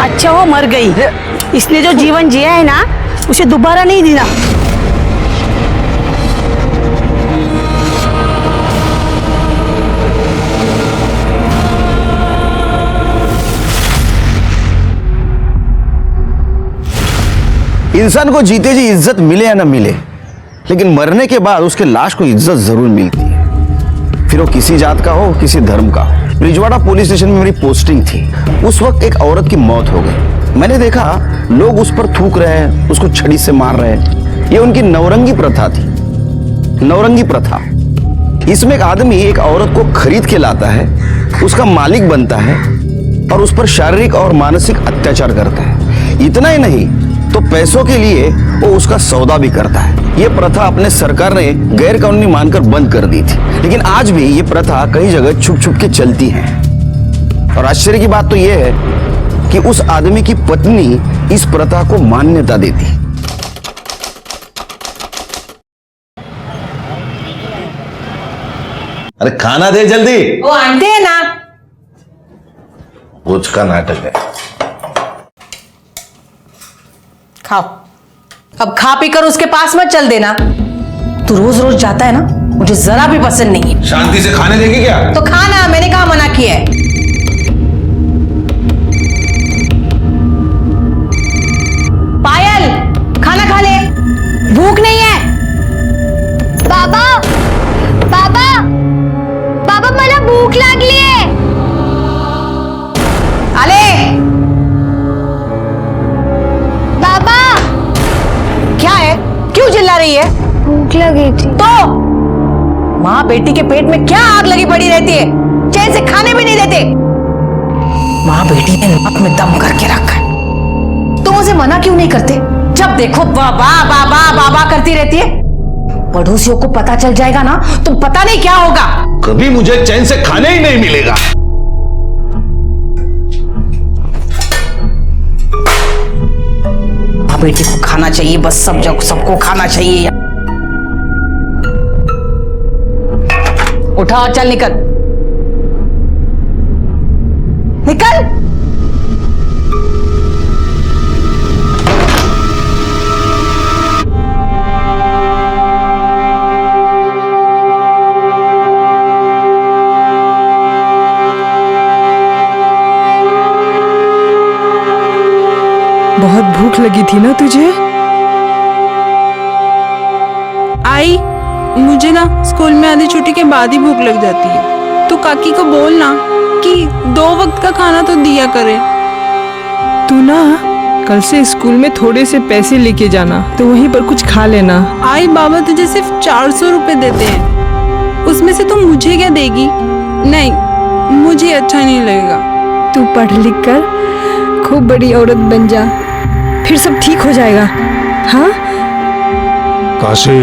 अच्छा वो मर गई, इसने जो जीवन जिया है ना उसे दोबारा नहीं जीना। इंसान को जीते जी इज्जत मिले या ना मिले, लेकिन मरने के बाद उसके लाश को इज्जत जरूर मिलती है, फिर वो किसी जात का हो किसी धर्म का हो। ब्रिजवाड़ा पुलिस स्टेशन में मेरी पोस्टिंग थी। उस वक्त एक औरत की मौत हो गई। मैंने देखा लोग उस पर थूक रहे हैं, उसको छड़ी से मार रहे हैं। ये उनकी नवरंगी प्रथा थी। नवरंगी प्रथा, इसमें एक आदमी एक औरत को खरीद के लाता है, उसका मालिक बनता है और उस पर शारीरिक और मानसिक अत्याचार करता है। इतना ही नहीं तो पैसों के लिए वो उसका सौदा भी करता है। ये प्रथा अपने सरकार ने गैर कानूनी मानकर बंद कर दी थी, लेकिन आज भी ये प्रथा कई जगह छुप छुप के चलती है। और आश्चर्य की बात तो ये है कि उस आदमी की पत्नी इस प्रथा को मान्यता देती। अरे खाना दे जल्दी। वो आंटे है ना, रोज का नाटक है। खाओ। अब खा पी कर उसके पास मत चल देना। तू रोज रोज जाता है ना, मुझे जरा भी पसंद नहीं है। शांति से खाने देगी क्या? तो खाना, मैंने कहा मना किया है। पायल, खाना खा ले, भूख नहीं है। बाबा बाबा बाबा मला भूक लागली आहे। आले। बाबा क्या है, क्यों चिल्ला रही है? भूख लगी थी। तो माँ बेटी के पेट में क्या आग लगी पड़ी रहती है, चैन से खाने भी नहीं देते। माँ बेटी ने नाक में दम करके रखा है। तुम उसे मना क्यों नहीं करते? जब देखो बाबा बाबा बाबा करती रहती है। पड़ोसियों को पता चल जाएगा ना तो पता नहीं क्या होगा। कभी मुझे चैन से खाने ही नहीं मिलेगा। माँ बेटी को खाना चाहिए, बस सबको खाना चाहिए। उठा, चल निकल निकल। बहुत भूख लगी थी ना तुझे? आई, मुझे ना स्कूल में आधी छुट्टी के बाद ही भूख लग जाती है। तो काकी को बोल ना कि 2 वक्त का खाना तो दिया करे। तू ना कल से स्कूल में थोड़े से पैसे लेके जाना, तो वहीं पर कुछ खा लेना। आई, बाबा तुझे सिर्फ 400 रुपए देते हैं, उसमें से तुम मुझे क्या देगी? नहीं, मुझे अच्छा नहीं लगेगा। तू पढ़ लिख कर खूब बड़ी औरत बन जा, फिर सब ठीक हो जाएगा। हाँ काशी,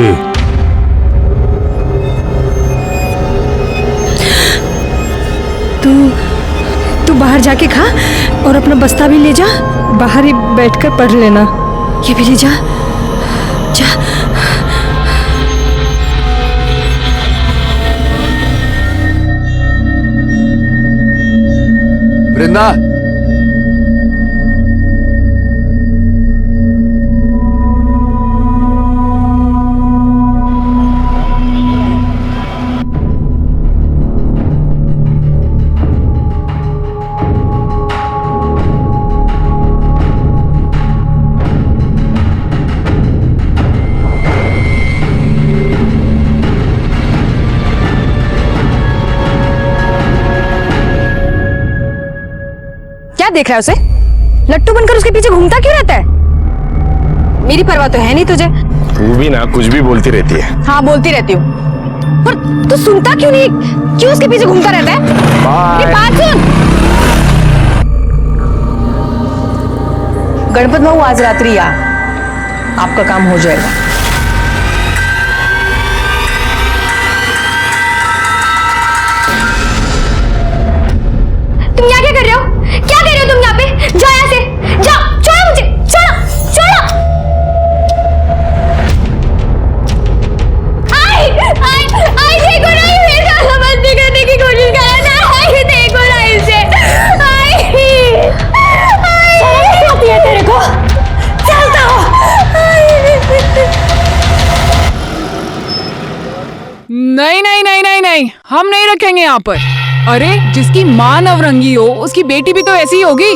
तू बाहर जाके खा और अपना बस्ता भी ले जा, बाहर ही बैठकर पढ़ लेना। ये भी ले जा, जा। वृंदा, देख रहा है उसे? लट्टू बनकर उसके पीछे घूमता क्यों रहता है? मेरी परवाह तो है नहीं तुझे। तू भी ना कुछ भी बोलती रहती है। हाँ बोलती रहती हूँ, पर तू सुनता क्यों नहीं? क्यों उसके पीछे घूमता रहता है? मेरी बात सुन। गणपत बाबू आज रात्रि आ, आपका काम हो जाएगा। तुम यहाँ क्या कर रहे हो? क्या कर रहे हो तुम यहाँ पे? जाओ यहाँ से, जाओ, छोड़ो मुझे, छोड़ो, छोड़ो। आई, देखो ना, ये मेरे साथ बंदी करने की कोशिश कर रहा है। आई, देखो ना इसे। आई, हम नहीं रखेंगे यहाँ पर। अरे जिसकी माँ नवरंगी हो उसकी बेटी भी तो ऐसी ही होगी।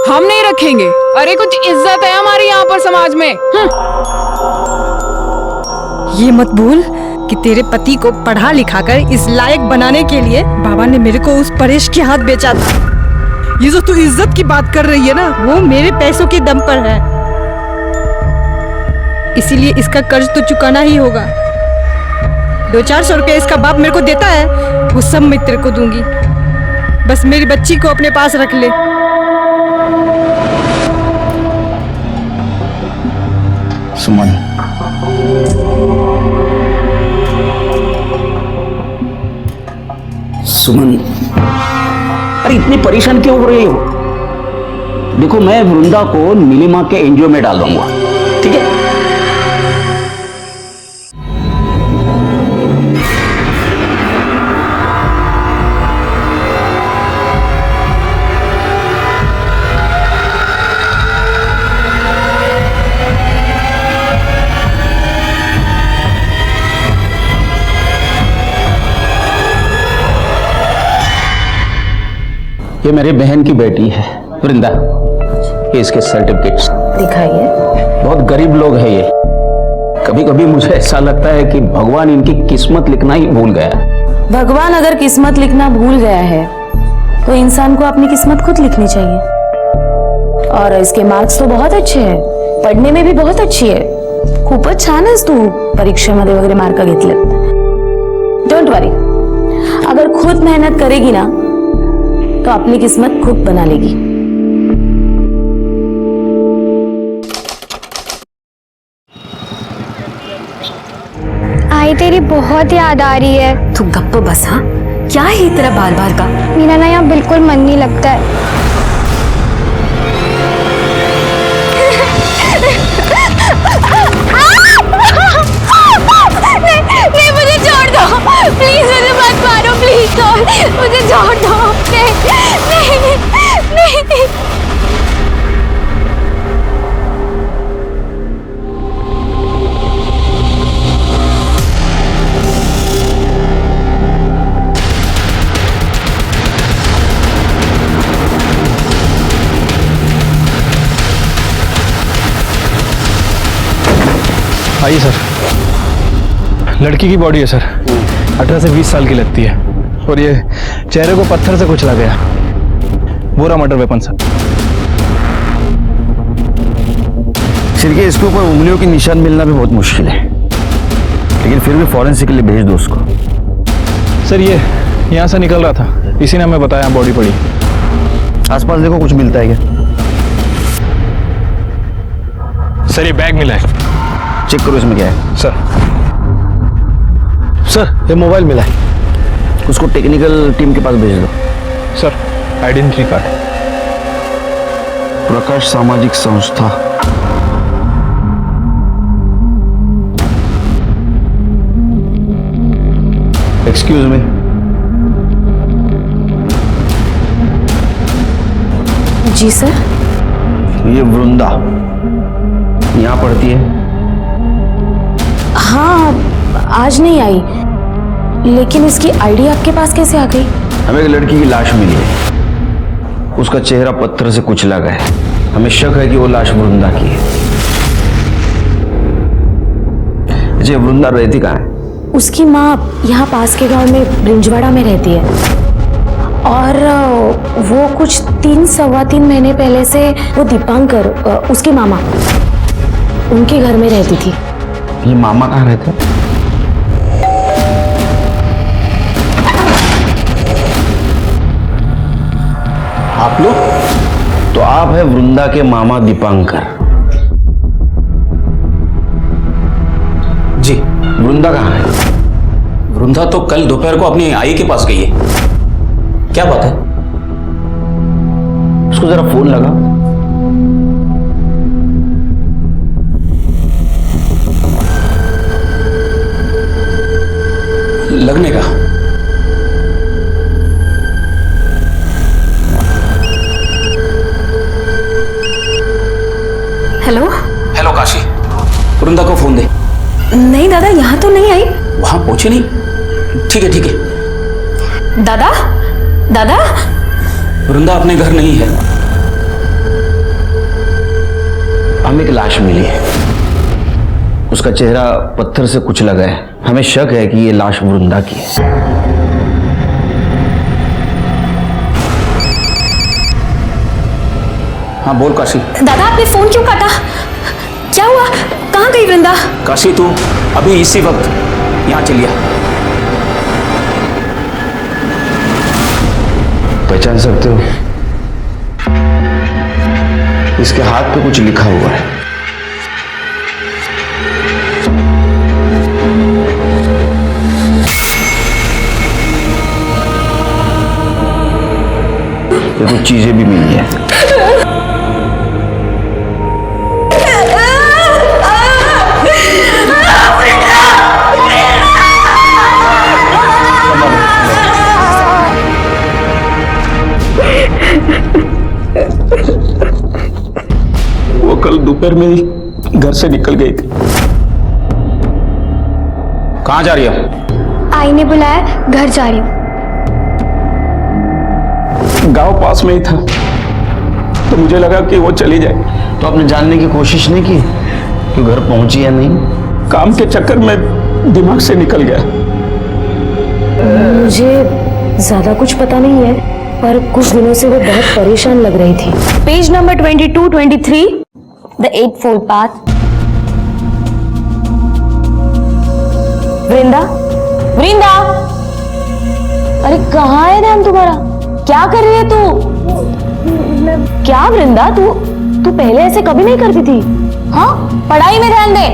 हम नहीं रखेंगे। अरे कुछ इज्जत है हमारी यहाँ पर समाज में। ये मत भूल कि तेरे पति को पढ़ा लिखा कर इस लायक बनाने के लिए बाबा ने मेरे को उस परेश के हाथ बेचा था। ये जो तू इज्जत की बात कर रही है ना, वो मेरे पैसों के दम पर है। इसीलिए इसका कर्ज तो चुकाना ही होगा। 200-400 रुपया इसका बाप मेरे को देता है, वो सब मैं तेरे को दूंगी। बस मेरी बच्ची को अपने पास रख ले। सुमन, सुमन, अरे इतनी परेशान क्यों हो रही हो? देखो, मैं वृंदा को नीलिमा के एनजीओ में डाल दूंगा, ठीक है? ये मेरी बहन की बेटी है वृंदा। ये इसके सर्टिफिकेट्स दिखाइए। बहुत गरीब लोग हैं ये। कभी कभी मुझे ऐसा लगता है कि भगवान इनकी किस्मत लिखना ही भूल गया। भगवान अगर किस्मत लिखना भूल गया है तो इंसान को अपनी किस्मत खुद लिखनी चाहिए। और इसके मार्क्स तो बहुत अच्छे हैं, पढ़ने में भी बहुत अच्छी है। खूपच छान आहेस तू परीक्षेमध्ये वगैरे मार्क घेतले। डोंट वरी, अगर खुद मेहनत करेगी ना तो अपनी किस्मत खुद बना लेगी। आई तेरी बहुत याद आ रही है। तू गप्प बस। हाँ, क्या है तेरा बार बार का? मेरा ना यहाँ बिल्कुल मन नहीं लगता है। नहीं, मुझे छोड़ दो प्लीज, मुझे मत मारो प्लीज, मुझे छोड़ दो। नहीं, नहीं, नहीं। आइए सर। लड़की की बॉडी है सर, 18 से 20 साल की लगती है और ये चेहरे को पत्थर से कुचला गया। बुरा मर्डर वेपन सर। सिर के इसके ऊपर उंगलियों के निशान मिलना भी बहुत मुश्किल है, लेकिन फिर भी फॉरेंसिक के लिए भेज दो उसको। सर ये यहाँ से निकल रहा था, इसी ने हमें बताया बॉडी पड़ी। आसपास देखो कुछ मिलता है क्या? सर ये बैग मिला है। चेक करो इसमें क्या है। सर ये मोबाइल मिला है। उसको टेक्निकल टीम के पास भेज दो। Sir identity card. प्रकाश सामाजिक संस्था। एक्सक्यूज मी, जी सर। ये वृंदा यहाँ पढ़ती है? हाँ, आज नहीं आई, लेकिन इसकी आईडी आपके पास कैसे आ गई? हमें एक लड़की की लाश मिली है, उसका चेहरा पत्थर से कुचला गया है। हमें शक है कि वो लाश वृंदा की है। अच्छा, वृंदा रहती कहाँ है? उसकी माँ यहाँ पास के गांव में ब्रिंजवाड़ा में रहती है और वो कुछ 3-3.25 महीने पहले से वो दीपांकर, उसके मामा, उनके घर में रहती थी। ये मामा कहाँ रहते हैं? आप लोग? तो आप है वृंदा के मामा दीपांकर? जी। वृंदा कहाँ है? वृंदा तो कल दोपहर को अपनी आई के पास गई है। क्या बात है? उसको जरा फोन लगा। लगने का। हेलो। हेलो काशी, वृंदा को फोन दे। नहीं दादा, यहाँ तो नहीं आई। वहां पहुंचे नहीं? ठीक है ठीक है, दादा दादा वृंदा अपने घर नहीं है। हमें एक लाश मिली है, उसका चेहरा पत्थर से कुचला गया है। हमें शक है कि ये लाश वृंदा की है। हाँ बोल काशी। दादा आपने फोन क्यों काटा? क्या हुआ? कहाँ गई वृंदा? काशी तू अभी इसी वक्त यहाँ चलिए। पहचान सकते हो? इसके हाथ पे कुछ लिखा हुआ है। ये कुछ चीजें भी मिली है। वो कल दोपहर में ही घर से निकल गई थी। कहाँ जा रही हो? आई ने बुलाया, घर जा रही हूँ। गांव पास में ही था तो मुझे लगा कि वो चली जाए। तो आपने जानने की कोशिश नहीं की कि घर पहुंची या नहीं? काम के चक्कर में दिमाग से निकल गया। मुझे ज्यादा कुछ पता नहीं है, पर कुछ दिनों से वो बहुत परेशान लग रही थी। Page number 22-23, the 8-fold path। वृंदा, वृंदा, अरे कहाँ है ध्यान तुम्हारा? क्या कर रही है तू? क्या वृंदा, तू पहले ऐसे कभी नहीं करती थी। हाँ, पढ़ाई में ध्यान दे।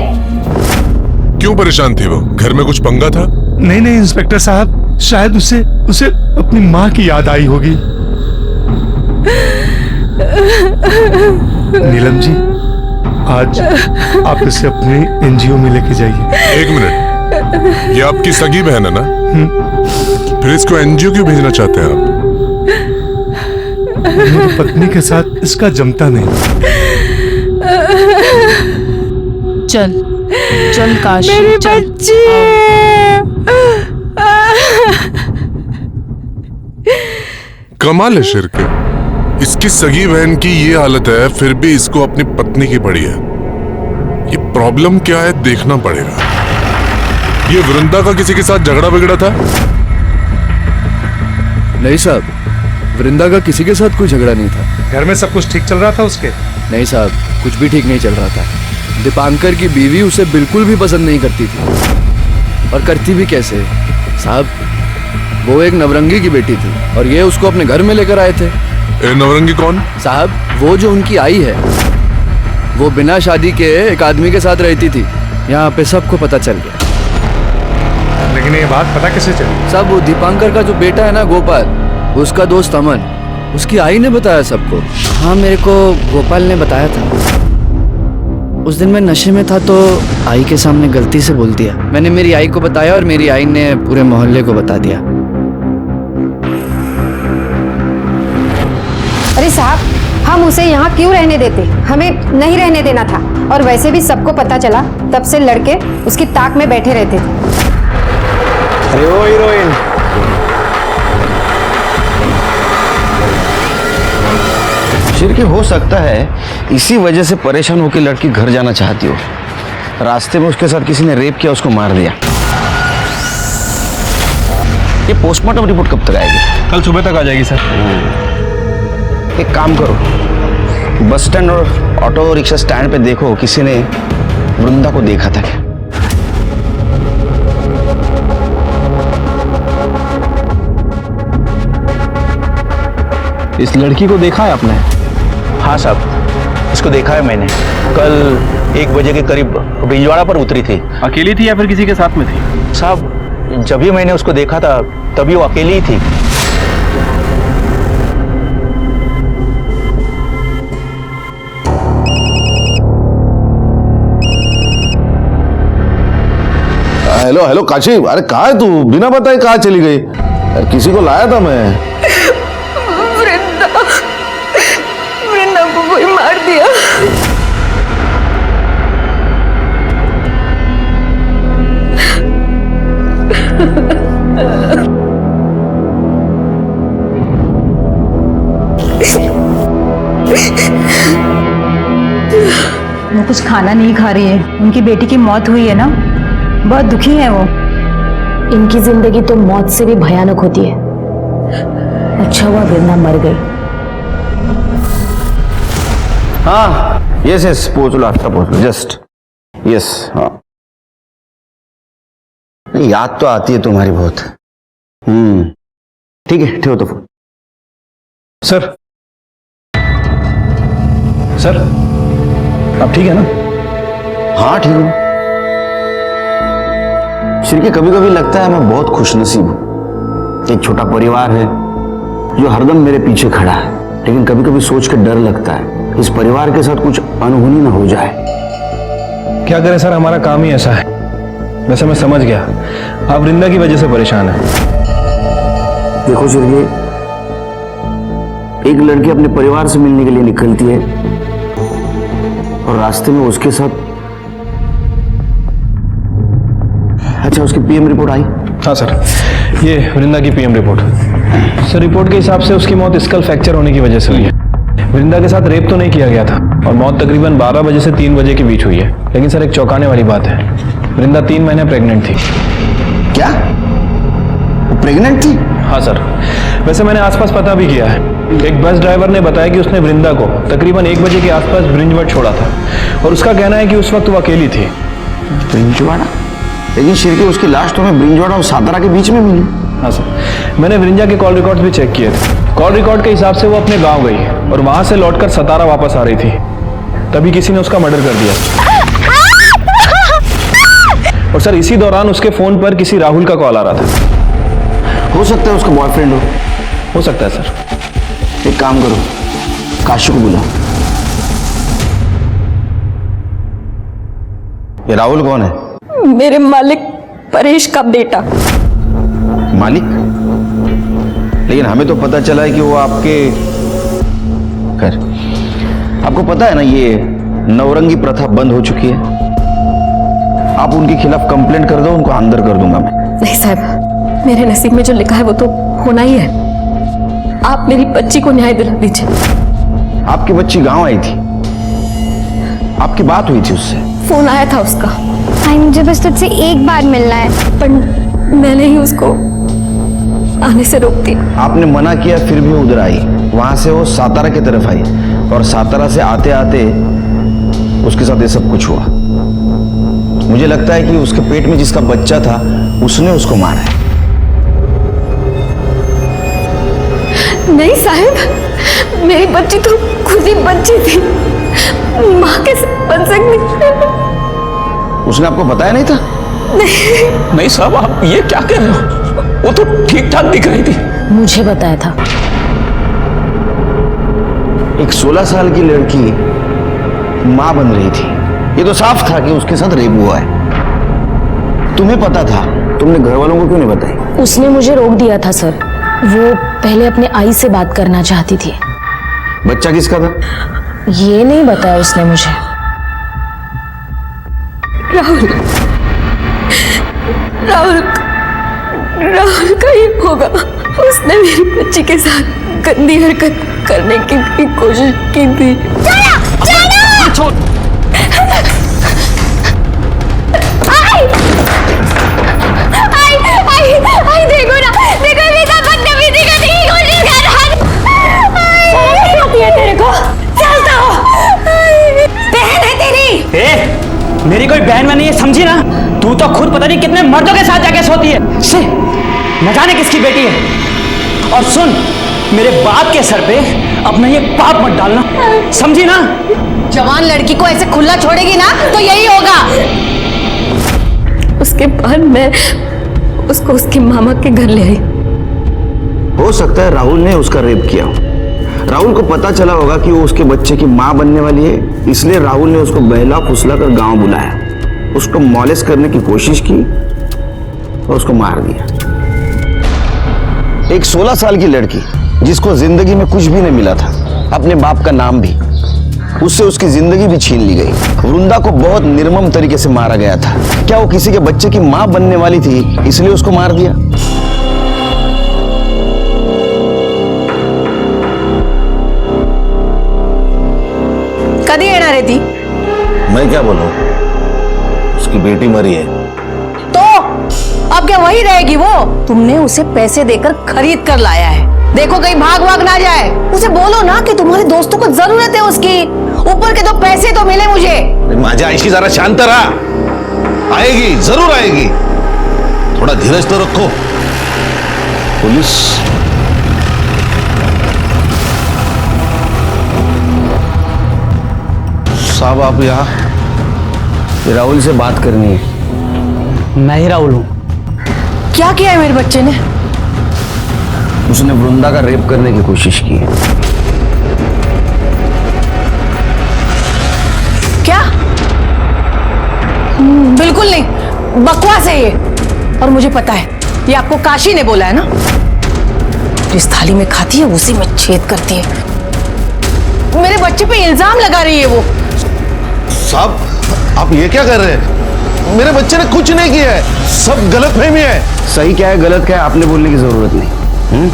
क्यों परेशान थी वो? घर में कुछ पंगा था? नहीं नहीं इंस्पेक्टर साहब, शायद उसे अपनी माँ की याद आई होगी। नीलम जी, आज आप इसे अपने एनजीओ में लेके जाइए। एक मिनट, ये आपकी सगी बहन है ना? फिर इसको एनजीओ क्यों भेजना चाहते हैं आप? मेरी पत्नी के साथ इसका जमता नहीं। चल चल काशी, मेरी चल। बच्ची। कमाल है शिर के, इसकी सगी बहन की ये हालत है फिर भी इसको अपनी पत्नी की पड़ी है। ये प्रॉब्लम क्या है देखना पड़ेगा। ये वृंदा का किसी के साथ झगड़ा बिगड़ा था? नहीं साहब, वृंदा का किसी के साथ कोई झगड़ा नहीं था। घर में सब कुछ ठीक चल रहा था उसके? नहीं साहब, कुछ भी ठीक नहीं चल रहा था। दीपांकर की बीवी उसे बिल्कुल भी पसंद नहीं करती थी। और करती भी कैसे साहब, वो एक नवरंगी की बेटी थी और ये उसको अपने घर में लेकर आए थे। नवरंगी कौन? साहब, वो जो उनकी आई है, वो बिना शादी के एक आदमी के साथ रहती थी। यहाँ पे सबको पता चल गया। लेकिन ये बात पता कैसे चली? साहब, वो दीपांकर का जो बेटा है ना गोपाल, उसका दोस्त अमन, उसकी आई ने बताया सबको। हाँ, मेरे को गोपाल ने बताया था। उस दिन मैं नशे में था तो आई के सामने गलती से बोल दिया। मैंने मेरी आई को बताया और मेरी आई ने पूरे मोहल्ले को बता दिया। अरे साहब, हम उसे यहाँ क्यों रहने देते? हमें नहीं रहने देना था। और वैसे भी सबको पता चला, तब से लड़के उसकी ताक में बैठे रहते थे। अरे ओ हीरोइन, शिर के हो सकता है इसी वजह से परेशान होकर लड़की घर जाना चाहती हो। रास्ते में उसके साथ किसी ने रेप किया, उसको मार दिया। ये पोस्टमार्टम रिपोर्ट कब तक आएगी? कल सुबह तक आ जाएगी सर। एक काम करो, बस स्टैंड और ऑटो रिक्शा स्टैंड पे देखो किसी ने वृंदा को देखा था क्या। इस लड़की को देखा है आपने? हाँ साहब, इसको देखा है मैंने। कल 1 बजे के करीब बिजवाड़ा पर उतरी थी। अकेली थी या फिर किसी के साथ में थी? साहब, जब भी मैंने उसको देखा था तभी वो अकेली ही थी। हेलो हेलो काशी, अरे कहाँ है तू? बिना बताए कहाँ चली गई? यार किसी को लाया था मैं। वृंदा को कोई मार दिया। वो कुछ खाना नहीं खा रही है। उनकी बेटी की मौत हुई है ना, बहुत दुखी है वो। इनकी जिंदगी तो मौत से भी भयानक होती है। अच्छा हुआ वृंदा मर गई। हाँ यस यस, पहुंच लो, आपका पहुंच लो, जस्ट यस। हाँ नहीं, याद तो आती है तुम्हारी बहुत। ठीक है, ठीक हो तो फोन। सर सर, आप ठीक है ना? हाँ ठीक हूं। श्री, कभी कभी लगता है मैं बहुत खुशनसीब हूं। एक छोटा परिवार है जो हरदम मेरे पीछे खड़ा है, लेकिन कभी कभी सोच के डर लगता है इस परिवार के साथ कुछ अनहोनी ना हो जाए। क्या करें सर, हमारा काम ही ऐसा है। वैसे मैं समझ गया, आप वृंदा की वजह से परेशान हैं। देखो श्री, एक लड़की अपने परिवार से मिलने के लिए निकलती है और रास्ते में उसके साथ, अच्छा उसकी पीएम रिपोर्ट आई? हाँ सर, ये वृंदा की पीएम रिपोर्ट। सर रिपोर्ट के हिसाब से उसकी मौत स्कल फ्रैक्चर होने की वजह से हुई है। वृंदा के साथ रेप तो नहीं किया गया था और मौत तकरीबन 12 बजे से 3 बजे के बीच हुई है। लेकिन सर एक चौंकाने वाली बात है, वृंदा 3 महीने प्रेग्नेंट थी। क्या? वो प्रेग्नेंट थी? हाँ सर, वैसे मैंने आसपास पता भी किया है। एक बस ड्राइवर ने बताया कि उसने वृंदा को तकरीबन 1 बजे के आसपास ब्रिंजवाड़ा छोड़ा था और उसका कहना है कि उस वक्त वो अकेली थी। ब्रिंजवाड़ा? लेकिन श्री, उसकी लाश तो हमें ब्रिंजवाड़ा और सातारा के बीच में मिली। हाँ सर, मैंने वृंदा के कॉल रिकॉर्ड्स भी चेक किए थे। कॉल रिकॉर्ड के हिसाब से वो अपने गांव गई और वहां से लौटकर सतारा वापस आ रही थी, तभी किसी ने उसका मर्डर कर दिया। और सर इसी दौरान उसके फोन पर किसी राहुल का कॉल आ रहा था। हो सकता है उसका बॉयफ्रेंड हो सकता है सर। एक काम करो, काशी को बुलाओ। ये राहुल कौन है? मेरे मालिक परेश का बेटा। मालिक? लेकिन हमें तो पता चला है कि वो आपके, खैर आपको पता है ना, ये नवरंगी प्रथा बंद हो चुकी है। आप उनके खिलाफ कंप्लेंट कर दो, उनको अंदर कर दूंगा मैं। नहीं साहब, मेरे नसीब में जो लिखा है वो तो होना ही है। आप मेरी बच्ची को न्याय दिला दीजिए। आपकी बच्ची गांव आई थी, आपकी बात हुई थी उससे? फोन आया था उसका। भाई मुझे बस तुझसे एक बार मिलना है। पर मैंने ही उसको आने से रोक दिया। आपने मना किया फिर भी उधर आई। वहां से वो सातारा की तरफ आई और सातारा से आते आते उसके साथ ये सब कुछ हुआ। मुझे लगता है कि उसके पेट में जिसका बच्चा था उसने उसको मारा है। नहीं साहब, मेरी बच्ची तो खुद ही बच्ची थी, माँ कैसे बन सकती? उसने आपको बताया नहीं था? नहीं साहब, आप ये क्या कह रहे हो? वो तो ठीक ठाक दिख रही थी। मुझे बताया था। एक 16 साल की लड़की मां बन रही थी, ये तो साफ था कि उसके साथ रेप हुआ है। तुम्हें पता था, तुमने घर वालों को क्यों नहीं बताई? उसने मुझे रोक दिया था सर। वो पहले अपने आई से बात करना चाहती थी। बच्चा किसका था? ये नहीं बताया उसने मुझे। राहुल राहुल राहुल का ही होगा। उसने मेरी बच्ची के साथ गंदी हरकत करने की भी कोशिश की थी। आई देखो ना, देखो ये सब बदतमीजी करने की कोशिश कर रहा है। तेरे को चलता हो, बहन है तेरी। मेरी कोई बहन में नहीं है, समझी ना? तू तो खुद पता नहीं कितने मर्दों के साथ जाके सोती है। न जाने किसकी बेटी है। और सुन, मेरे बाप के सर पे अपना ये पाप मत डालना, समझी ना? जवान लड़की को ऐसे खुला छोड़ेगी ना तो यही होगा। उसके बाद मैं उसको उसके मामा के घर ले आई। हो सकता है राहुल ने उसका रेप किया हो। राहुल को पता चला होगा कि वो उसके बच्चे की मां बनने वाली है, इसलिए राहुल ने उसको बहला फुसला कर गांव बुलाया, उसको मॉलेस करने की कोशिश की और उसको मार दिया। एक 16 साल की लड़की जिसको जिंदगी में कुछ भी नहीं मिला था, अपने बाप का नाम भी, उससे उसकी जिंदगी भी छीन ली गई। वृंदा को बहुत निर्मम तरीके से मारा गया था। क्या वो किसी के बच्चे की मां बनने वाली थी इसलिए उसको मार दिया? कधी येणार आहे ती? मैं क्या बोलूं, उसकी बेटी मरी है। तो अब क्या वही रहेगी वो? तुमने उसे पैसे देकर खरीद कर लाया है, देखो कहीं भाग भाग ना जाए। उसे बोलो ना कि तुम्हारे दोस्तों को जरूरत है उसकी, ऊपर के 2 पैसे तो मिले मुझे। माझ्या आईशी जरा शांत रहा, आएगी, जरूर आएगी, थोड़ा धीरज तो रखो। पुलिस साहब, आप यहाँ? राहुल से बात करनी है। मैं ही राहुल हूं। क्या किया है मेरे बच्चे ने? उसने वृंदा का रेप करने की कोशिश की है। क्या? बिल्कुल नहीं, बकवास है ये। और मुझे पता है, ये आपको काशी ने बोला है ना। जिस थाली में खाती है उसी में छेद करती है। मेरे बच्चे पे इल्जाम लगा रही है वो। साहब, आप ये क्या कर रहे हैं? मेरे बच्चे ने कुछ नहीं किया है, सब गलतफहमी है। सही क्या है गलत क्या है आपने बोलने की जरूरत नहीं।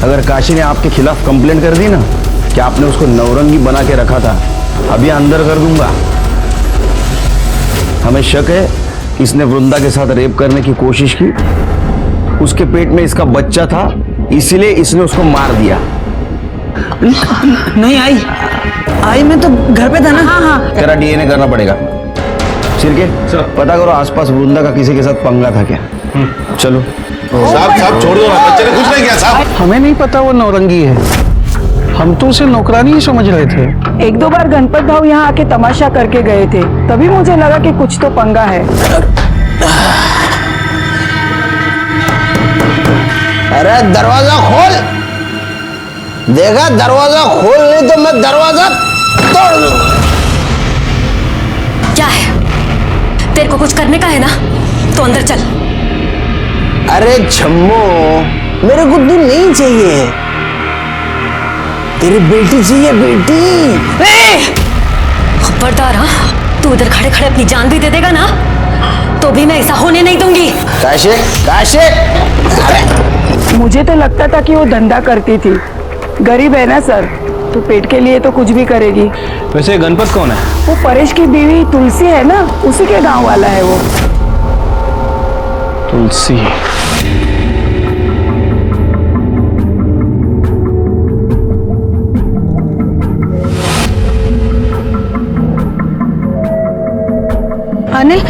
अगर काशी ने आपके खिलाफ कंप्लेंट कर दी ना कि आपने उसको नौरंगी बना के रखा था, अभी अंदर कर दूंगा। हमें शक है इसने वृंदा के साथ रेप करने की कोशिश की, उसके पेट में इसका बच्चा था, इसीलिए इसने उसको मार दिया। नहीं आई मैं तो घर पे था ना। हाँ। तेरा डीएनए करना पड़ेगा। सिरके पता करो आसपास वृंदा का किसी के साथ पंगा था क्या। चलो साहब छोड़ दो ना, बच्चे ने कुछ नहीं किया साहब। हमें नहीं पता वो नौरंगी है, हम तो उसे नौकरानी ही समझ रहे थे। 1-2 बार गणपत भाव यहाँ आके तमाशा करके गए थे, तभी मुझे लगा कि कुछ तो पंगा है। अरे दरवाजा खोल, देखा दरवाजा खोल नहीं तो मैं दरवाजा तोड़ दूंगा। क्या है? तेरे को कुछ करने का है ना, तो अंदर चल। अरे छम्मो, मेरे को तू नहीं चाहिए, तेरी बेटी चाहिए, बेटी। खबरदार, हाँ, तू इधर खड़े खड़े अपनी जान भी दे देगा ना, तो भी मैं ऐसा होने नहीं दूंगी। काशे, काशे। अरे मुझे तो लगता था कि वो धंधा करती थी। गरीब है ना सर, तो पेट के लिए तो कुछ भी करेगी। वैसे गणपत कौन है? वो परेश की बीवी तुलसी है ना, उसी के गांव वाला है वो। तुलसी। अनिल,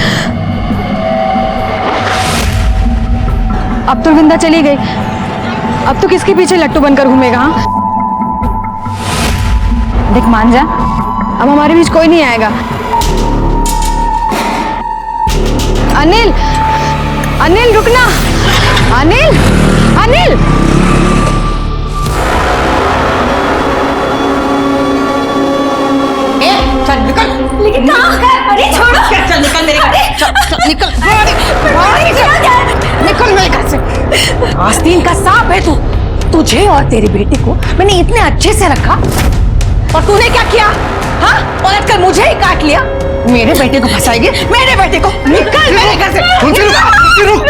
अब तो वृंदा चली गई, अब तो किसके पीछे लट्टू बनकर घूमेगा? हाँ, देख मान जा, अब हमारे बीच कोई नहीं आएगा। अनिल, अनिल रुकना, अनिल, अनिल। चल निकल। लेकिन कहाँ? अरे छोड़ो। चल निकल मेरे घर से। चल निकल निकल मेरे घर से। आस्तीन का सांप है तू। तुझे और तेरी बेटी को मैंने इतने अच्छे से रखा और तूने क्या किया? हाँ, पलट कर मुझे ही काट लिया। मेरे बेटे को फंसाएगी, मेरे बेटे को। निकल मेरे घर से। रुक।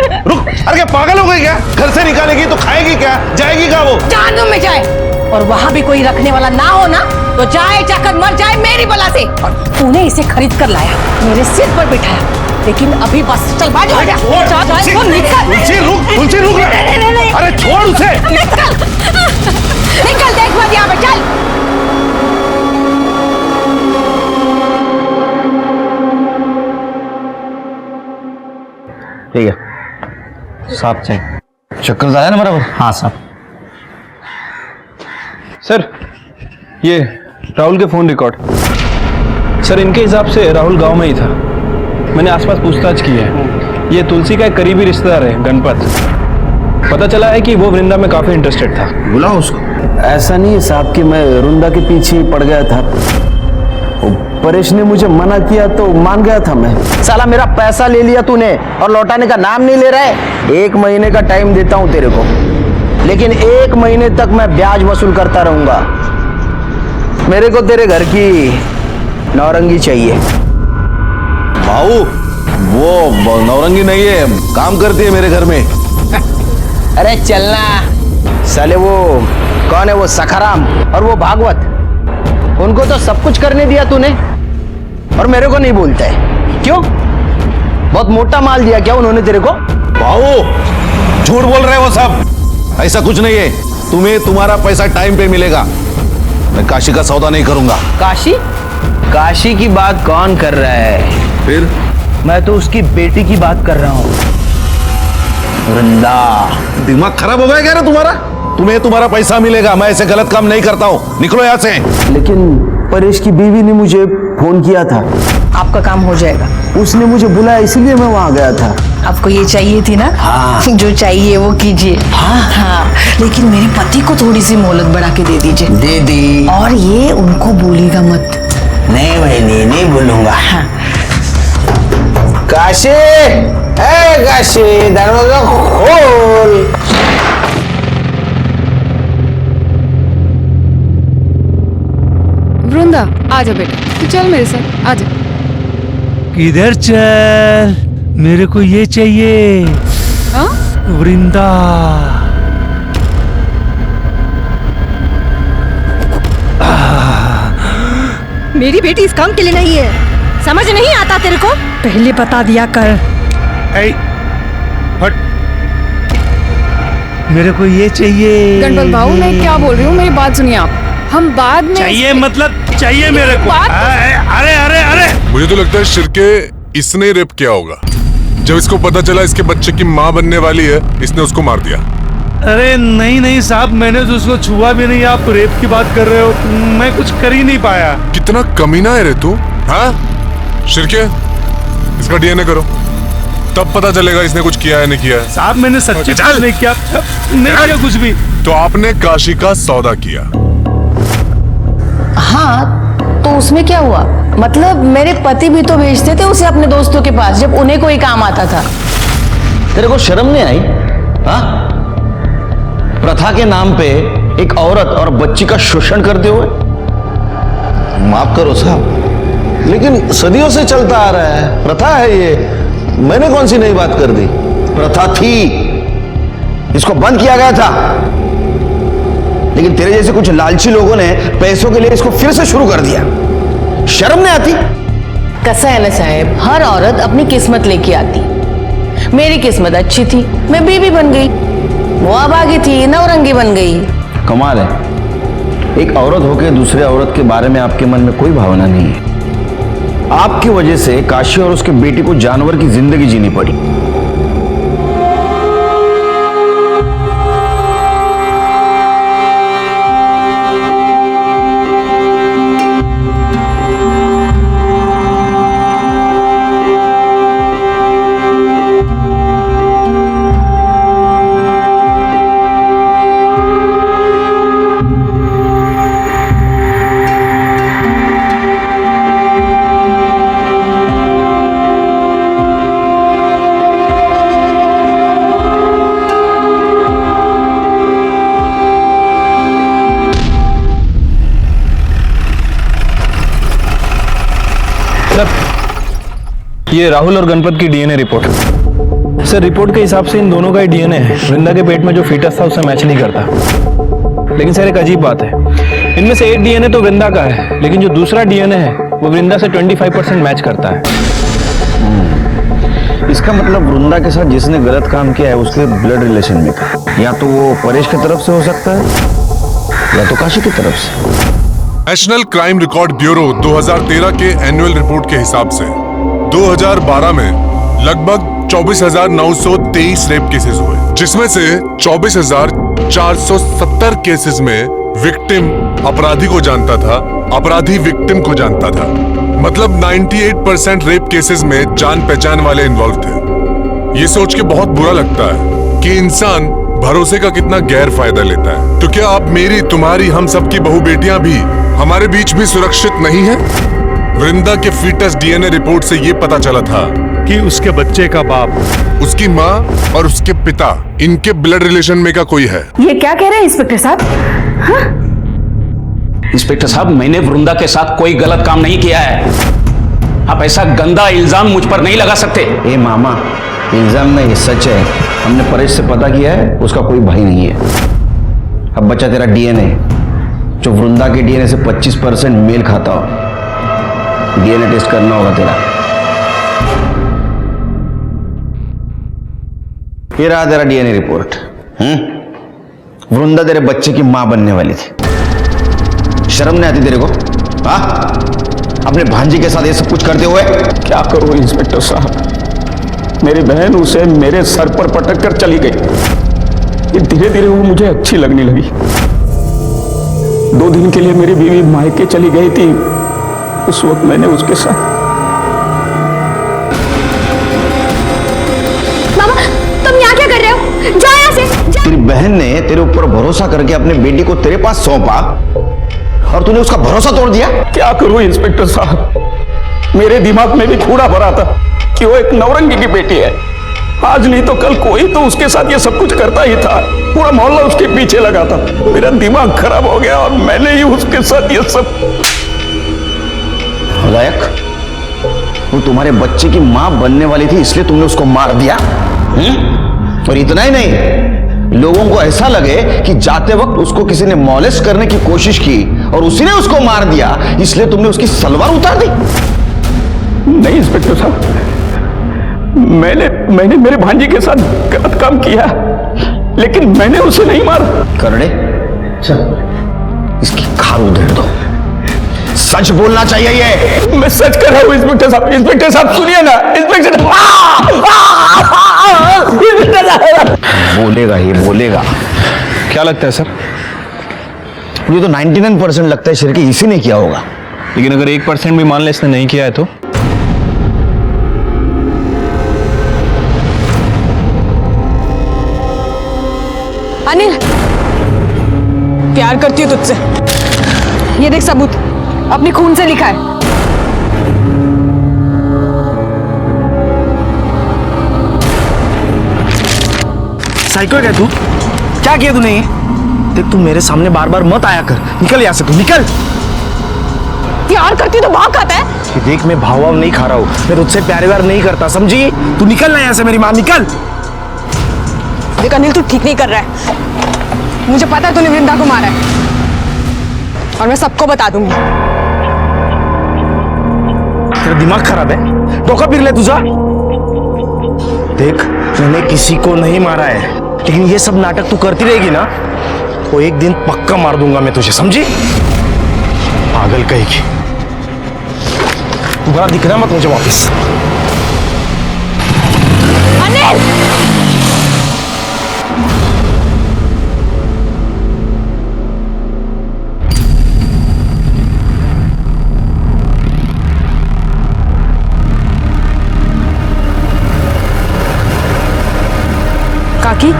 अरे क्या पागल हो गई क्या? घर से निकालेगी तो खाएगी क्या? जाएगी कहाँ वो? जहन्नुम में जाए, और वहां भी कोई रखने वाला ना हो ना, तो जाए जाकर मर जाए मेरी बला से। तूने इसे खरीद कर लाया, मेरे सिर पर बिठाया, लेकिन अभी बस चल बाजू हो जा। तुलसी रुक। अरे छोड़ उसे। निकल देख मत यहाँ पे, चल। ठीक है साहब, चाहिए चक्कर आया ना बराबर? हाँ साहब। सर, ये राहुल के फोन रिकॉर्ड। सर, इनके हिसाब से राहुल गांव में ही था। मैंने आसपास पूछताछ की है। ये तुलसी का एक करीबी रिश्तेदार है, गणपत। पता चला है कि वो वृंदा में काफी इंटरेस्टेड था। बुलाओ उसको। ऐसा नहीं है साहब कि मैं वृंदा के पीछे ही पड़ गया था, परेश ने मुझे मना किया तो मान गया था मैं। साला मेरा पैसा ले लिया तूने और लौटाने का नाम नहीं ले रहा है। 1 महीने का टाइम देता हूं तेरे को, लेकिन 1 महीने तक मैं ब्याज वसूल करता रहूंगा। मेरे को तेरे घर की नौरंगी चाहिए। माऊ, वो नौरंगी नहीं है, काम करती है मेरे घर में। अरे चलना साले, वो कौन है? वो सखाराम और वो भागवत। उनको तो सब कुछ करने दिया तूने और मेरे को नहीं बोलता है, क्यों? बहुत मोटा माल दिया क्या उन्होंने तेरे को? बाबू झूठ बोल रहे हो सब, ऐसा कुछ नहीं है। तुम्हें तुम्हारा पैसा टाइम पे मिलेगा। मैं काशी का सौदा नहीं करूंगा। काशी? काशी की बात कौन कर रहा है? फिर? मैं तो उसकी बेटी की बात कर रहा हूँ, वृंदा। दिमाग खराब हो गया क्या रे तुम्हारा? तुम्हें तुम्हारा पैसा मिलेगा। मैं ऐसे गलत काम नहीं करता हूँ, निकलो यहाँ से। लेकिन परेश की बीवी ने मुझे फोन किया था। आपका काम हो जाएगा। उसने मुझे बुलाया इसलिए मैं वहां गया था। आपको ये चाहिए थी ना? हाँ। जो चाहिए वो कीजिए। हाँ। लेकिन मेरे पति को थोड़ी सी मोहलत बढ़ा के दे दीजिए। दे दी। और ये उनको बोलिएगा मत। नहीं बहनी, नहीं बोलूंगा। हाँ। काशी, ए काशी, दरवाजा खोल। वृंदा आजा बेटा, तू चल मेरे साथ, आजा। किधर चल? मेरे को ये चाहिए। हाँ? वृंदा। मेरी बेटी इस काम के लिए नहीं है, समझ नहीं आता तेरे को? पहले बता दिया कर। ऐ, हट। मेरे को ये चाहिए। गणपत बाबू, मैं क्या बोल रही हूँ, मेरी बात सुनिए आप। हम बाद में चाहिए मतलब चाहिए मेरे को। अरे अरे अरे, मुझे तो लगता है शिर्के इसने रेप किया होगा। जब इसको पता चला इसके बच्चे की माँ बनने वाली है, इसने उसको मार दिया। अरे नहीं नहीं साहब, मैंने तो उसको छुआ भी नहीं। आप रेप की बात कर रहे हो, मैं कुछ कर ही नहीं पाया। कितना कमीना है रे तू। हाँ शिर्के, इसका डीएनए करो, तब पता चलेगा इसने कुछ किया है नहीं किया है। साहब मैंने सच्ची कुछ नहीं किया, नहीं किया कुछ भी। तो आपने काशी का सौदा किया? हाँ, तो उसमें क्या हुआ? मतलब मेरे पति भी तो भेजते थे उसे अपने दोस्तों के पास जब उन्हें कोई काम आता था। तेरे को शर्म नहीं आई? हाँ? प्रथा के नाम पे एक औरत और बच्ची का शोषण करते हुए। माफ करो साहब, लेकिन सदियों से चलता आ रहा है, प्रथा है ये। मैंने कौन सी नई बात कर दी? प्रथा थी, इसको बंद किया गया था, लेकिन तेरे जैसे कुछ लालची लोगों ने पैसों के लिए इसको फिर से शुरू कर दिया। शर्म नहीं आती? कैसा है ना साहब, हर औरत अपनी किस्मत लेके आती। मेरी किस्मत अच्छी थी, मैं बीवी बन गई। वो अभागी थी, नौरंगी बन गई। कमाल है, एक औरत होकर दूसरे औरत के बारे में आपके मन में कोई भावना नहीं है। आपकी वजह से काशी और उसके बेटी को जानवर की जिंदगी जीनी पड़ी। ये राहुल और गणपत की डीएनए रिपोर्ट। सर रिपोर्ट के हिसाब से इन दोनों का ही डीएनए है। वृंदा के पेट में जो फीटस था उससे मैच नहीं करता। लेकिन सर एक अजीब बात है, इनमें से एक डीएनए तो वृंदा का है, लेकिन जो दूसरा डीएनए है वो वृंदा से 25% मैच करता है। इसका मतलब वृंदा के साथ जिसने गलत काम किया है उसके ब्लड रिलेशन में था। या तो वो परेश की तरफ से हो सकता है या तो काशी की तरफ से। नेशनल क्राइम रिकॉर्ड ब्यूरो 2013 के एनुअल रिपोर्ट के हिसाब से 2012 में लगभग 24,923 रेप केसेस हुए, जिसमें से 24,470 केसेस में विक्टिम अपराधी को जानता था, अपराधी विक्टिम को जानता था। मतलब 98% रेप केसेस में जान पहचान वाले इन्वॉल्व थे। ये सोच के बहुत बुरा लगता है कि इंसान भरोसे का कितना गैर फायदा लेता है। तो क्या आप मेरी, तुम्हारी, हम सबकी बहू बेटियां भी हमारे बीच भी सुरक्षित नहीं है? वृंदा के फीटस डीएनए रिपोर्ट से ये पता चला था कि उसके बच्चे का बाप, उसकी माँ और उसके पिता, इनके ब्लड रिलेशन में का कोई है। ये क्या कह रहे हैं इंस्पेक्टर साहब? हाँ? इंस्पेक्टर साहब, मैंने वृंदा के साथ कोई गलत काम नहीं किया है। आप ऐसा गंदा इल्जाम मुझ पर नहीं लगा सकते। ए मामा, इल्जाम नहीं, सच है। हमने परेश से पता किया है, उसका कोई भाई नहीं है। अब बचा तेरा डीएनए, जो वृंदा के डीएनए से 25% मेल खाता हो। डीएनए टेस्ट करना होगा तेरा। ये रहा तेरा डीएनए रिपोर्ट। वृंदा तेरे बच्चे की मां बनने वाली थी। शर्म नहीं आती तेरे को? हाँ, अपने भांजी के साथ ये सब कुछ करते हुए? क्या करूं इंस्पेक्टर साहब, मेरी बहन उसे मेरे सर पर पटक कर चली गई। ये धीरे धीरे वो मुझे अच्छी लगने लगी। 2 दिन के लिए मेरी बीवी मायके चली गई थी। उस वक्त मैंने उसके साथ। मामा, तुम यहाँ क्या कर रहे हो? जाओ यहाँ से। तेरी बहन ने तेरे ऊपर भरोसा करके अपने बेटी को तेरे पास सौंपा और तूने उसका भरोसा तोड़ दिया। क्या करूं इंस्पेक्टर साहब, मेरे दिमाग में भी कूड़ा भरा था कि वो एक नौरंगी की बेटी है। आज नहीं तो कल कोई तो उसके साथ ये सब कुछ करता ही था। पूरा मोहल्ला उसके पीछे लगा था। मेरा दिमाग खराब हो गया और मैंने ही उसके साथ ये सब। लायक, वो तुम्हारे बच्चे की मां बनने वाली थी इसलिए तुमने उसको मार दिया। और इतना ही नहीं, लोगों को ऐसा लगे कि जाते वक्त उसको किसी ने मॉलेस्ट करने की कोशिश की और उसी ने उसको मार दिया, इसलिए तुमने उसकी सलवार उतार दी। नहीं इंस्पेक्टर साहब, मैंने मेरे भांजी के साथ गलत काम किया, लेकिन मैंने उसे नहीं मारा। करड़े, इसकी खाल उधेड़ दो। सच बोलना चाहिए ये। मैं सच कर रहा हूं इंस्पेक्टर साहब। इंस्पेक्टर साहब सुनिए ना, इंस्पेक्टर बोलेगा, ये बोलेगा। क्या लगता है सर? मुझे तो 99% लगता है शिरके इसी ने किया होगा। लेकिन अगर 1% भी मान ले इसने नहीं किया है तो? अनिल, प्यार करती हूँ तुझसे। ये देख सबूत, अपनी खून से लिखा है। साइको है क्या तू? क्या किया तूने ये? देख तू मेरे सामने बार बार मत आया कर। निकल यहाँ से, तू निकल। प्यार करती तो भाव खाता है। कि देख मैं भाव नहीं खा रहा हूँ, मैं तुझसे प्यार व्यार नहीं करता, समझी? तू निकल ना यहाँ से, मेरी माँ निकल। देख अनिल, तू ठीक नहीं कर रहा है। मुझे पता है तूने वृंदा को मारा है और मैं सबको बता दूंगी। तेरा दिमाग खराब है? धोखा फिर ले तुझा। देख मैंने किसी को नहीं मारा है, लेकिन ये सब नाटक तू करती रहेगी ना तो एक दिन पक्का मार दूंगा मैं तुझे, समझी? पागल कहेगी। दोबारा दिखना मत मुझे वापस। अनिल! काकी,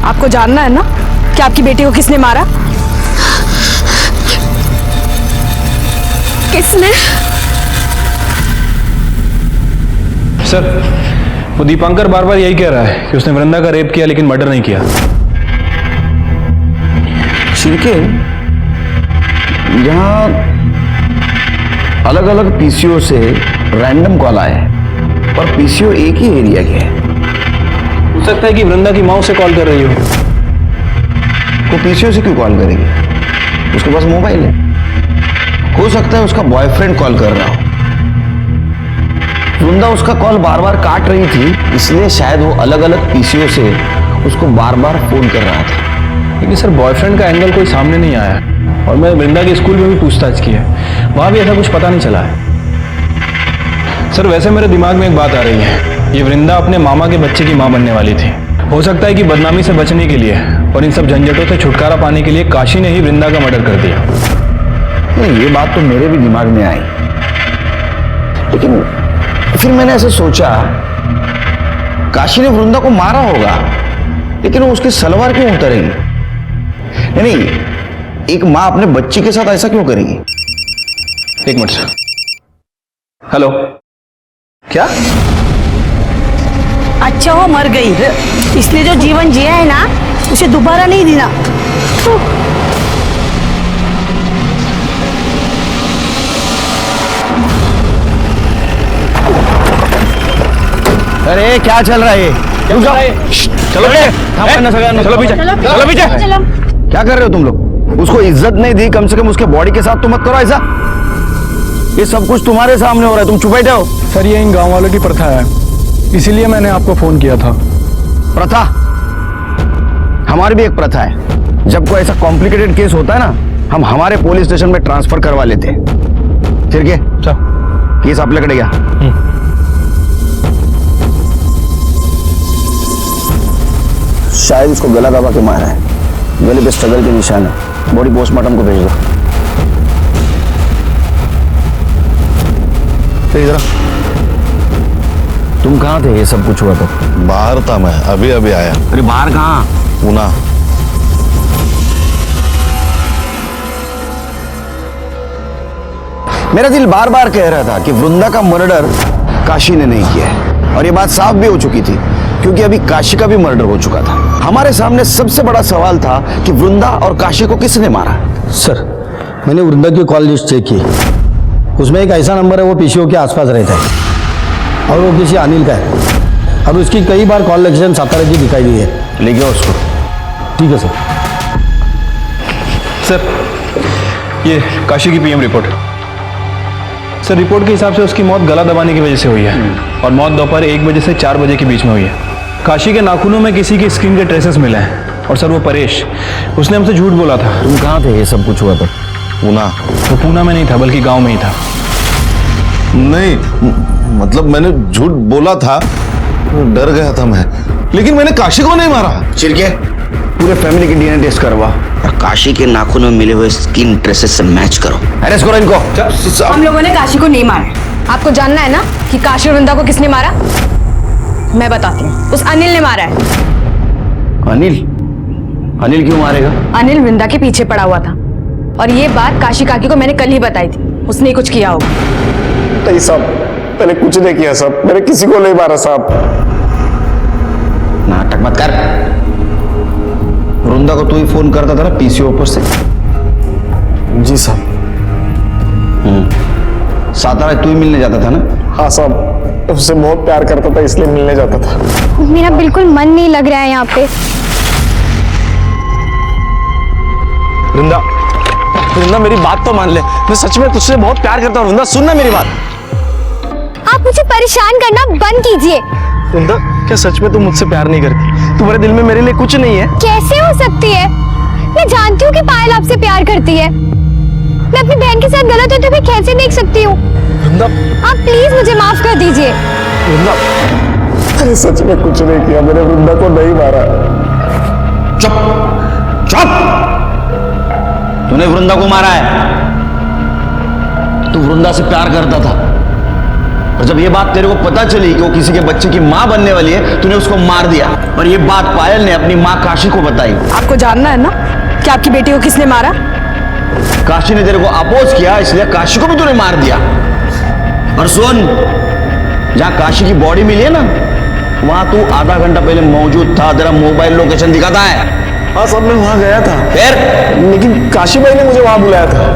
आपको जानना है ना कि आपकी बेटी को किसने मारा? किसने? सर, वो दीपांकर बार बार यही कह रहा है कि उसने वृंदा का रेप किया लेकिन मर्डर नहीं किया। शिरके, यहाँ अलग अलग पीसीओ से रैंडम कॉल आए और पीसीओ एक ही एरिया के है। हो सकता है कि वृंदा की माँ उसे कॉल कर रही हो। वो पीसीओ से क्यों कॉल करेगी? उसके पास मोबाइल है। हो सकता है उसका बॉयफ्रेंड कॉल कर रहा हो। वृंदा उसका कॉल बार बार काट रही थी, इसलिए शायद वो अलग अलग पीसीओ से उसको बार बार फोन कर रहा था। लेकिन सर, बॉयफ्रेंड का एंगल कोई सामने नहीं आया और मैं वृंदा के स्कूल में भी पूछताछ की है, वहां भी ऐसा कुछ पता नहीं चला है। सर, वैसे मेरे दिमाग में एक बात आ रही है, ये वृंदा अपने मामा के बच्चे की मां बनने वाली थी। हो सकता है कि बदनामी से बचने के लिए और इन सब झंझटों से छुटकारा पाने के लिए काशी ने ही वृंदा का मर्डर कर दिया। नहीं, ये बात तो मेरे भी दिमाग में आई, लेकिन फिर मैंने ऐसे सोचा काशी ने वृंदा को मारा होगा, लेकिन वो उसकी सलवार क्यों उतारेगी? नहीं, एक मां अपने बच्चे के साथ ऐसा क्यों करेगी? एक मिनट सर। हेलो, क्या? अच्छा वो मर गई, इसने जो जीवन जिया है ना उसे दोबारा नहीं देना। अरे क्या चल रहा है? रुक जाओ। चलो चलो पीछे, चलो पीछे। क्या कर रहे हो तुम लोग? उसको इज्जत नहीं दी, कम से कम उसके बॉडी के साथ तो मत करो ऐसा। ये सब कुछ तुम्हारे सामने हो रहा है, तुम चुप बैठे हो। सर ये इन गांव वालों की प्रथा है, इसीलिए मैंने आपको फोन किया था। प्रथा? हमारी भी एक प्रथा है, जब कोई ऐसा कॉम्प्लिकेटेड केस होता है ना, हम हमारे पुलिस स्टेशन में ट्रांसफर करवा लेते हैं। फिर क्या? केस आपल्याकडे घ्या। शायद इसको गला दबा के मारा है, गले पे स्ट्रगल के निशान है। बॉडी पोस्टमार्टम को भेज दो। तो इधर तुम कहाँ थे ये सब कुछ हुआ तो? बाहर था मैं, अभी अभी आया। अरे बाहर कहाँ? पूना। मेरा दिल बार बार कह रहा था कि वृंदा का मर्डर काशी ने नहीं किया है, और ये बात साफ भी हो चुकी थी क्योंकि अभी काशी का भी मर्डर हो चुका था। हमारे सामने सबसे बड़ा सवाल था कि वृंदा और काशी को किसने मारा। सर मैंने वृंदा की कॉल लिस्ट चेक की, उसमें एक ऐसा नंबर है वो पीसीओ के आसपास रहता है और वो किसी अनिल का है। अब उसकी कई बार कॉल लोकेशन सातारा की दिखाई दी है। ले गया उसको। ठीक है सर। सर ये काशी की पीएम रिपोर्ट। सर रिपोर्ट के हिसाब से उसकी मौत गला दबाने की वजह से हुई है और मौत दोपहर 1 बजे से 4 बजे के बीच में हुई है। काशी के नाखूनों में किसी की स्किन के ट्रेसेस मिले हैं और सर वो परेश, उसने हमसे झूठ बोला था। तुम कहाँ थे ये सब कुछ हुआ तो? पूना। वो पूना में नहीं था बल्कि गांव में ही था। नहीं मतलब मैंने झूठ बोला था, डर गया था मैं, लेकिन मैंने काशी को नहीं मारा। चिरके पूरे फैमिली की डीएनए टेस्ट करवा और काशी के नाखूनों में मिले हुए स्किन ट्रेसेस से मैच करो। अरेस्ट करो इनको। हम लोगों ने काशी को नहीं मारा। आपको जानना है ना कि काशी और वृंदा को किसने मारा? मैं बताती हूँ। उस अनिल ने मारा है। अनिल? अनिल क्यों मारेगा? अनिल वृंदा के पीछे पड़ा हुआ था और ये बात काशी काकी को मैंने कल ही बताई थी। उसने ही कुछ किया होगा। नहीं साहब, मैंने कुछ नहीं किया साहब, मैंने किसी को नहीं मारा साहब। नाटक मत कर। वृंदा को तू ही फोन करता था ना पीसीओ पर से? जी साहब। सातारा तू ही मिलने जाता था ना? हाँ साहब, उससे बहुत प्यार करता था इसलिए मिलने जाता था। मेरा बिल्कुल मन नहीं लग रहा है यहाँ पे। वृंदा, वृंदा मेरी बात तो मान ले, मैं सच में तुझसे बहुत प्यार करता हूँ। वृंदा सुन ना मेरी बात। आप मुझे परेशान करना बंद कीजिए। वृंदा क्या सच में तुम मुझसे प्यार नहीं करती? तुम्हारे दिल में मेरे लिए कुछ नहीं है? कैसे हो सकती है? मैं जानती हूँ कि पायल आपसे प्यार करती है। मैं अपनी बहन के साथ गलत होते हुए कैसे देख सकती हूँ? वृंदा आप प्लीज मुझे माफ कर दीजिए। वृंदा, मैंने सच में कुछ नहीं किया, मैंने वृंदा को नहीं मारा। चुप चुप। तूने वृंदा को मारा है? तू वृंदा से प्यार करता था और जब ये बात तेरे को पता चली कि वो किसी के बच्चे की माँ बनने वाली है, तूने उसको मार दिया और ये बात पायल ने अपनी माँ काशी को बताई। आपको जानना है ना कि आपकी बेटी को किसने मारा? काशी ने तेरे को अपोज किया, इसलिए काशी को भी तूने मार दिया। और सुन, जहां काशी की बॉडी मिली है ना, वहां तू आधा घंटा पहले मौजूद था। तेरा मोबाइल लोकेशन दिखाता है। हाँ साहब, मैं वहां गया था। फिर? लेकिन काशी भाई ने मुझे वहां बुलाया था।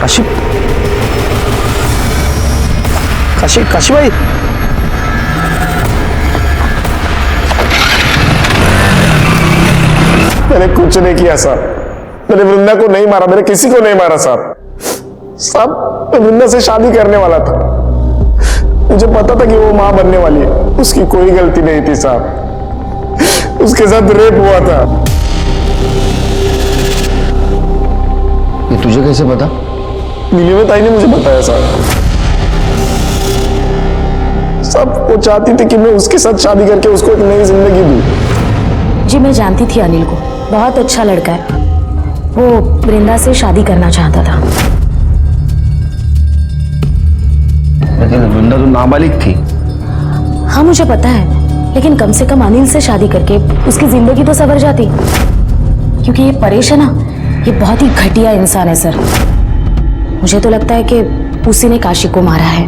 काशी काशी काशी भाई, मैंने कुछ नहीं किया साहब। मैंने वृंदा को नहीं मारा, मैंने किसी को नहीं मारा साहब। साहब मैं वृंदा से शादी करने वाला था, मुझे पता था कि वो मां बनने वाली है। उसकी कोई गलती नहीं थी साहब, उसके साथ रेप हुआ था। ये तुझे कैसे पता? नीलिमा ताई ने मुझे बताया साहब। साहब वो चाहती थी कि मैं उसके साथ शादी करके उसको एक नई जिंदगी दूं। जी मैं जानती थी अनिल को, बहुत अच्छा लड़का है। वो वृंदा से शादी करना चाहता था। लेकिन वृंदा तो नाबालिग थी। हाँ मुझे पता है, लेकिन कम से कम अनिल से शादी करके उसकी जिंदगी तो संवर जाती। क्योंकि ये परेश है ना, ये बहुत ही घटिया इंसान है सर। मुझे तो लगता है कि उसी ने काशी को मारा है,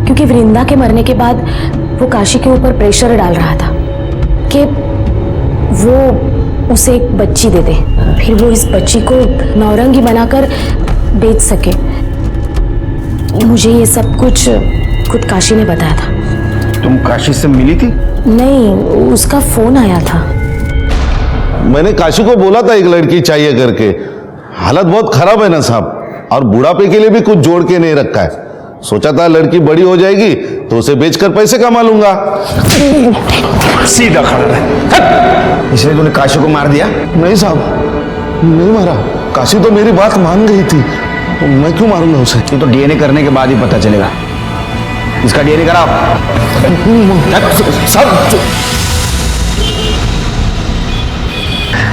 क्योंकि वृंदा के मरने के बाद वो काशी के ऊपर प्रेशर डाल रहा था कि वो उसे एक बच्ची दे दे, फिर वो इस बच्ची को नौरंगी बनाकर बेच सके। मुझे ये सब कुछ खुद काशी ने बताया था। तुम काशी से मिली थी? नहीं, उसका फोन आया था। मैंने काशी को बोला था एक लड़की चाहिए करके। हालत बहुत खराब है ना साहब, और बुढ़ापे के लिए भी कुछ जोड़ के नहीं रखा है। सोचा था लड़की बड़ी हो जाएगी तो उसे बेचकर पैसे कमा लूंगा। सीधा खड़ा रहे। इसलिए तूने काशी को मार दिया? नहीं साहब, नहीं मारा। काशी तो मेरी बात मान गई थी, तो मैं क्यों मारूंगा उसे? ये तो डीएनए करने के बाद ही पता चलेगा। इसका डीएनए कराओ।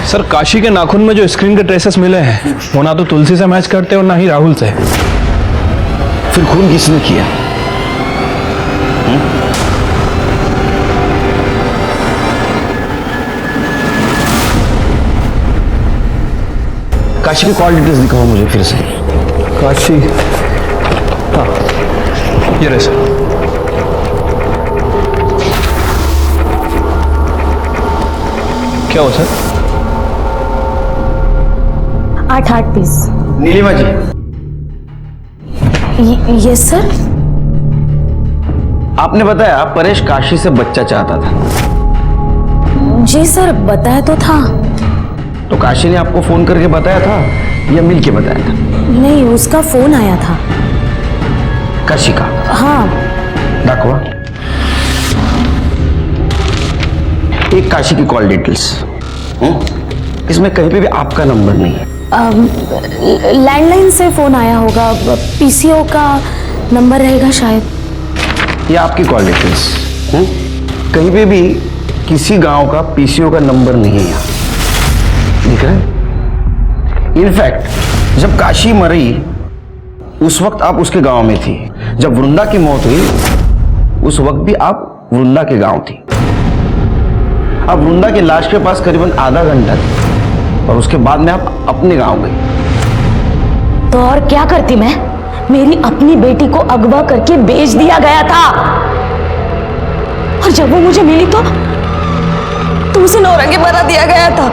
सर, काशी के नाखून में जो स्क्रीन के ट्रेसेस मिले हैं वो ना तो तुलसी से मैच करते और ना ही राहुल से। फिर खून किसने किया? काशी की कॉल डिटेल्स दिखाओ मुझे फिर से। काशी, हाँ ये रहे सर। क्या हुआ sir? 8 piece. Nilima ji. Yes sir. आपने बताया परेश काशी से बच्चा चाहता था। जी सर, बताया तो था। तो काशी ने आपको फोन करके बताया था या मिल के बताया था? नहीं, उसका फोन आया था। काशी का? हाँ। दाखवा। एक काशी की कॉल डिटेल्स। इसमें कहीं पे भी आपका नंबर नहीं है। लैंडलाइन से फोन आया होगा, पीसीओ का नंबर रहेगा शायद। ये आपकी कॉल डिटेल्स। कहीं पे भी किसी गांव का पीसीओ का नंबर नहीं है यहाँ, दिख रहा है? इनफैक्ट जब काशी मरी उस वक्त आप उसके गांव में थी। जब वृंदा की मौत हुई उस वक्त भी आप वृंदा के गांव थी। आप वृंदा की लाश के पास करीबन आधा घंटा थे और उसके बाद में आप अपने गांव गई। तो और क्या करती मैं? मेरी अपनी बेटी को अगवा करके बेच दिया गया था, और जब वो मुझे मिली तो उसे नौरंगी बना दिया गया था।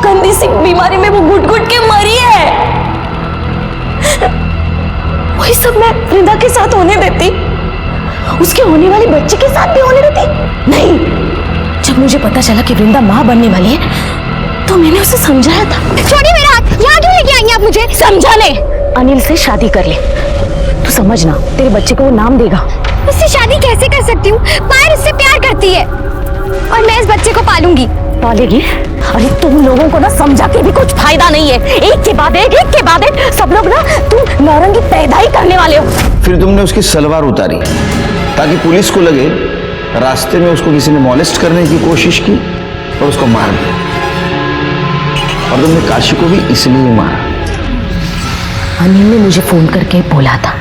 गंदी सी बीमारी में वो घुट घुट के मरी है। वही सब मैं वृंदा के साथ होने देती? उसके होने वाली बच्चे के साथ भी होने देती? नहीं। जब मुझे पता चला कि वृंदा मां बनने वाली है तो मैंने उसे समझाया था। छोड़िए मेरा हाथ। यहाँ क्यों लेके आई आप मुझे? समझाने। अनिल से शादी कर ले। तू समझना, तेरे बच्चे को वो नाम देगा। उससे शादी कैसे कर सकती हूँ? पायल उससे प्यार करती है और मैं इस बच्चे को पालूंगी। पालेगी? अरे तुम लोगों को ना समझा के भी कुछ फायदा नहीं है। एक के बाद एक सब लोग ना तुम नौरंगी पैदा ही करने वाले हो। फिर तुमने उसकी सलवार उतारी ताकि पुलिस को लगे रास्ते में उसको किसी ने मॉलेस्ट करने की कोशिश की और उसको मार दिया। और तुमने काशी को भी इसलिए ही मारा। अनिल ने मुझे फोन करके बोला था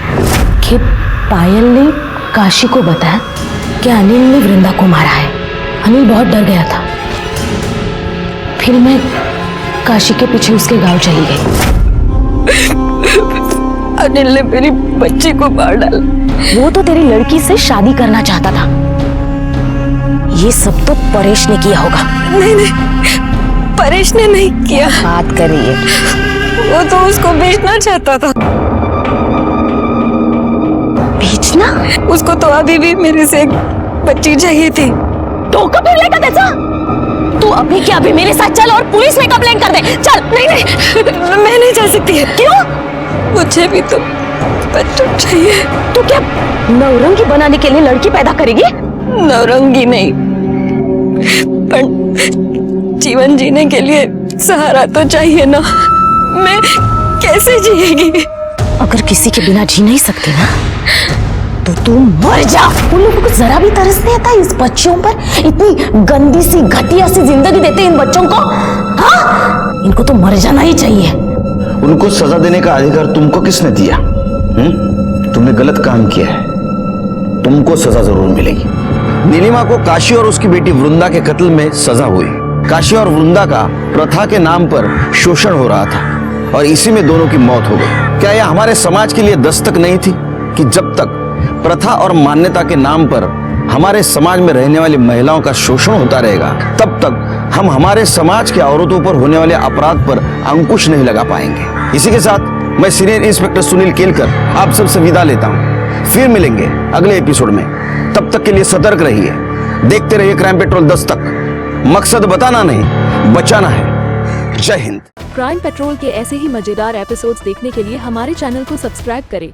कि पायल ने काशी को बताया कि अनिल ने वृंदा को मारा है। अनिल बहुत डर गया था। फिर मैं काशी के पीछे उसके गांव चली गई। अनिल ने मेरी बच्ची को मार डाला। वो तो तेरी लड़की से शादी करना चाहता था। ये सब तो परेश ने किया होगा। नहीं, परेश ने नहीं किया। बात करिए। वो तो उसको बेचना चाहता था। बेचना? उसको तो अभी भी मेरे से एक बच्ची चाहिए थी। तो कब लेकर कैसा? तू अभी क्या अभी मेरे साथ चल और पुलिस में कंप्लेंट कर दे। चल। नहीं, मैं नहीं जा सकती है। क्यों? मुझे भी तो बच्चा चाहिए। तू क्या नौरंगी बनाने के लिए लड़की पैदा करेगी? नौरंगी नहीं, पर जीवन जीने के लिए सहारा तो चाहिए ना। मैं कैसे जिएगी? अगर किसी के बिना जी नहीं सकती ना तो तू मर जा। उन लोगों को जरा भी तरस नहीं आता इस बच्चों पर? इतनी गंदी सी घटिया सी जिंदगी देते इन बच्चों को। हाँ, इनको तो मर जाना ही चाहिए। उनको सजा देने का अधिकार तुमको किसने दिया? तुमने गलत काम किया है, तुमको सजा जरूर मिलेगी। नीलिमा को काशी और उसकी बेटी वृंदा के कत्ल में सजा हुई। काशी और वृंदा का प्रथा के नाम पर शोषण हो रहा था और इसी में दोनों की मौत हो गई। क्या यह हमारे समाज के लिए दस्तक नहीं थी कि जब तक प्रथा और मान्यता के नाम पर हमारे समाज में रहने वाली महिलाओं का शोषण होता रहेगा तब तक हम हमारे समाज के औरतों पर होने वाले अपराध पर अंकुश नहीं लगा पाएंगे। इसी के साथ मैं सीनियर इंस्पेक्टर सुनील केलकर आप सबसे विदा लेता हूँ। फिर मिलेंगे अगले एपिसोड में। तब तक के लिए सतर्क रहिए, देखते रहिए क्राइम पेट्रोल 10 तक। मकसद बताना नहीं, बचाना है। जय हिंद। क्राइम पेट्रोल के ऐसे ही मजेदार एपिसोड्स देखने के लिए हमारे चैनल को सब्सक्राइब करें